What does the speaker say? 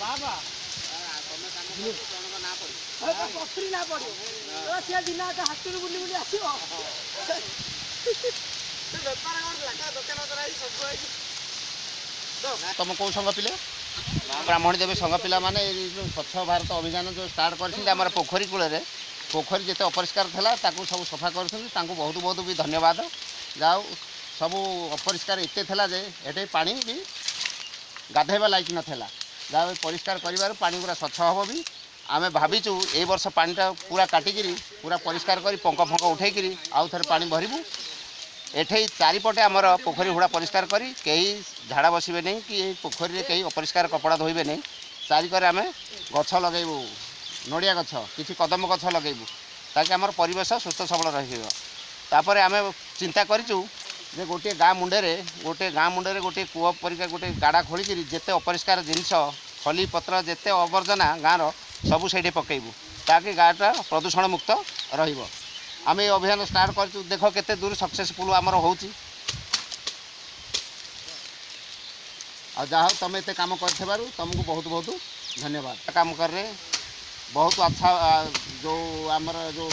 बाबा ना पड़ो सी दिन हाथ बुली बुली आसो तुम कौ संघ पिले ब्राह्मणी देवी संघ पिला माने जो स्वच्छ भारत अभियान जो स्टार्ट कर पोखरी कूल पोखरी जिते अपरिष्कार था सब सफा कर बहुत बहुत भी धन्यवाद जाओ सब अपरिष्कार एते थला जे एटे पानी भी गाधेबा लायक नथला जाओ परिष्कार करिवार पानी पूरा स्वच्छ हम भी आमे भाविचु ए वर्ष पानीटा पूरा काटिकी पूरा परिष्कार करी पंक फंक उठेकरी आउ थे पानी भरबू एठे चारिपटे आमर पोखरी हुड़ा परिष्कार करी कहीं झाड़ा बसबे नहीं कि पोखरी रे कहीं अपरिष्कार कपड़ा धोइबे नहीं चारिकर आमे गछ लगेबू नड़िया गछ किसी कदम गछ लगेबू ताकि आमर परिवेश सुस्थ सबल रहिबो आमे चिंता करिचु जे गोटे गाँ मुंडे गोटे कूप परिका गोटे गाड़ा खोलिकी जिते अपरिष्कार जिनस खली पत्र जिते अवर्जना गाँव सबू से पकेबू ताकि गाँटा प्रदूषण मुक्त रहिबो आम ये अभियान स्टार्ट कर देख केते दूर सक्सेसफुल आमर हो जहाँ तुम एत कम कर तुमको बहुत बहुत धन्यवाद काम कर बहुत अच्छा जो आमर जो